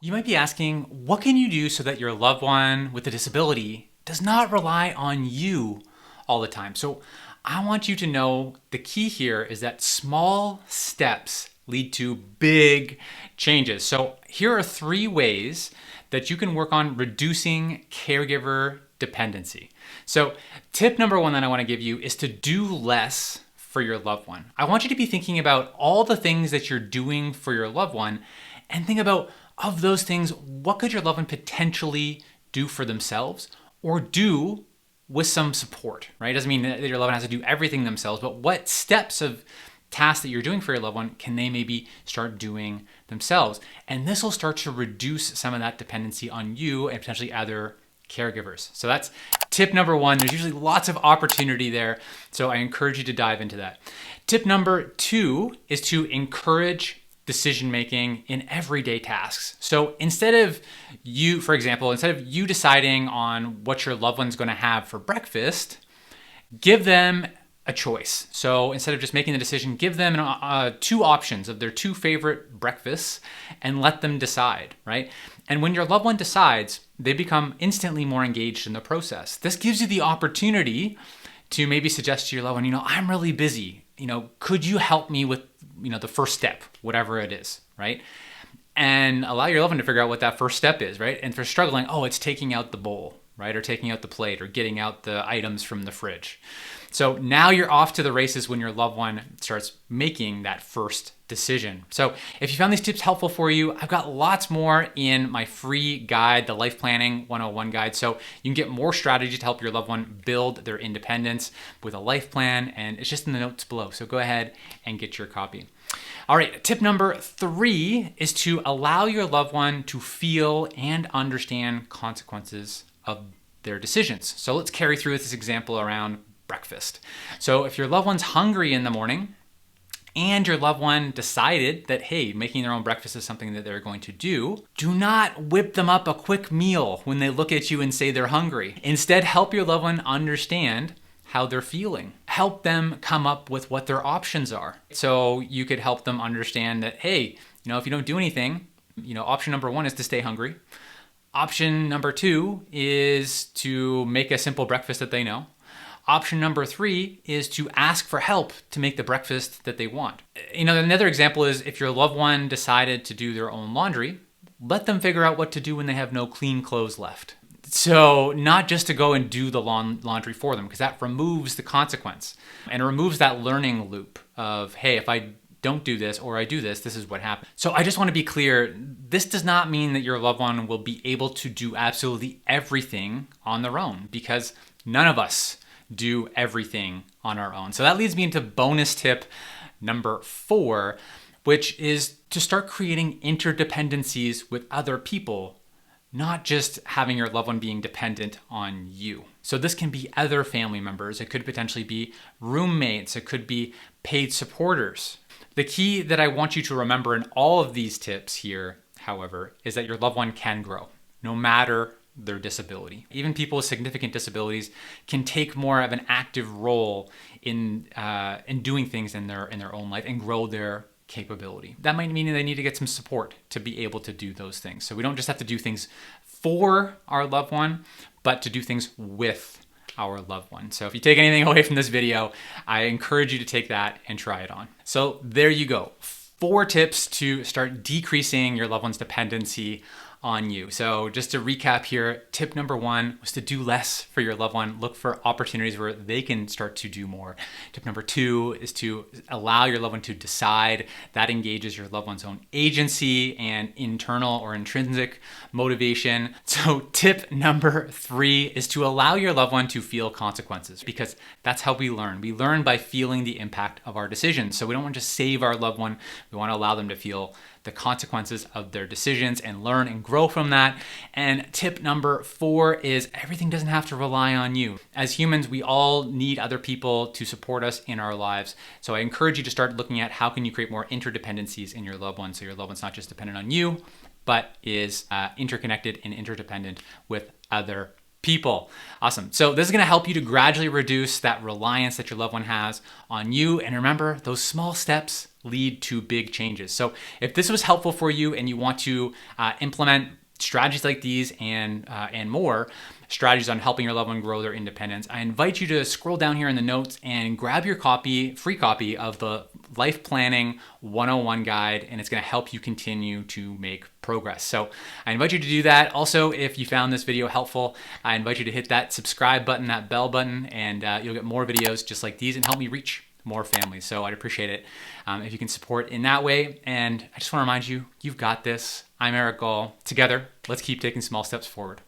You might be asking, what can you do so that your loved one with a disability does not rely on you all the time? So I want you to know the key here is that small steps lead to big changes. So here are 3 ways that you can work on reducing caregiver dependency. So tip number 1 that I want to give you is to do less for your loved one. I want you to be thinking about all the things that you're doing for your loved one and think about, of those things, what could your loved one potentially do for themselves or do with some support, right? It doesn't mean that your loved one has to do everything themselves, but what steps of tasks that you're doing for your loved one can they maybe start doing themselves? And this will start to reduce some of that dependency on you and potentially other caregivers. So that's tip number 1. There's usually lots of opportunity there, so I encourage you to dive into that. Tip number 2 is to encourage decision making in everyday tasks. So instead of you, for example, instead of you deciding on what your loved one's going to have for breakfast, give them a choice. So instead of just making the decision, give them 2 options of their 2 favorite breakfasts and let them decide, right? And when your loved one decides, they become instantly more engaged in the process. This gives you the opportunity to maybe suggest to your loved one, I'm really busy. Could you help me with, the first step, whatever it is, right? And allow your loved one to figure out what that first step is, right? And if they're struggling, it's taking out the bowl, right? Or taking out the plate or getting out the items from the fridge. So now you're off to the races when your loved one starts making that first decision. So if you found these tips helpful for you, I've got lots more in my free guide, the Life Planning 101 guide. So you can get more strategies to help your loved one build their independence with a life plan, and it's just in the notes below. So go ahead and get your copy. All right, tip number 3 is to allow your loved one to feel and understand consequences of their decisions. So let's carry through this example around breakfast. So if your loved one's hungry in the morning and your loved one decided that, hey, making their own breakfast is something that they're going to do not whip them up a quick meal when they look at you and say they're hungry. Instead, help your loved one understand how they're feeling. Help them come up with what their options are. So you could help them understand that, hey, if you don't do anything, option number 1 is to stay hungry. Option number 2 is to make a simple breakfast that they know. Option number 3 is to ask for help to make the breakfast that they want. Another example is if your loved one decided to do their own laundry, let them figure out what to do when they have no clean clothes left. So not just to go and do the laundry for them, because that removes the consequence and it removes that learning loop of, hey, if I don't do this or I do this, this is what happens. So I just want to be clear, this does not mean that your loved one will be able to do absolutely everything on their own, because none of us do everything on our own. So that leads me into bonus tip number 4, which is to start creating interdependencies with other people, not just having your loved one being dependent on you. So this can be other family members. It could potentially be roommates. It could be paid supporters. The key that I want you to remember in all of these tips here, however, is that your loved one can grow, no matter their disability. Even people with significant disabilities can take more of an active role in doing things in their own life and grow their capability. That might mean they need to get some support to be able to do those things. So we don't just have to do things for our loved one, but to do things with our loved one. So if you take anything away from this video, I encourage you to take that and try it on. So there you go. 4 tips to start decreasing your loved one's dependency on you. So just to recap here, tip number 1 was to do less for your loved one. Look for opportunities where they can start to do more. Tip number 2 is to allow your loved one to decide. That engages your loved one's own agency and internal or intrinsic motivation. So tip number 3 is to allow your loved one to feel consequences, because that's how we learn. We learn by feeling the impact of our decisions. So we don't want to just save our loved one. We want to allow them to feel the consequences of their decisions and learn and grow from that. And tip number 4 is everything doesn't have to rely on you. As humans, we all need other people to support us in our lives. So I encourage you to start looking at how can you create more interdependencies in your loved one, so your loved one's not just dependent on you, but is interconnected and interdependent with other People. Awesome. So this is going to help you to gradually reduce that reliance that your loved one has on you. And remember, those small steps lead to big changes. So if this was helpful for you and you want to implement strategies like these and more strategies on helping your loved one grow their independence, I invite you to scroll down here in the notes and grab your free copy of the Life Planning 101 guide, and it's going to help you continue to make progress. So I invite you to do that. Also, if you found this video helpful, I invite you to hit that subscribe button, that bell button, and you'll get more videos just like these and help me reach more families. So I'd appreciate it if you can support in that way. And I just want to remind you, you've got this. I'm Eric Goll. Together, let's keep taking small steps forward.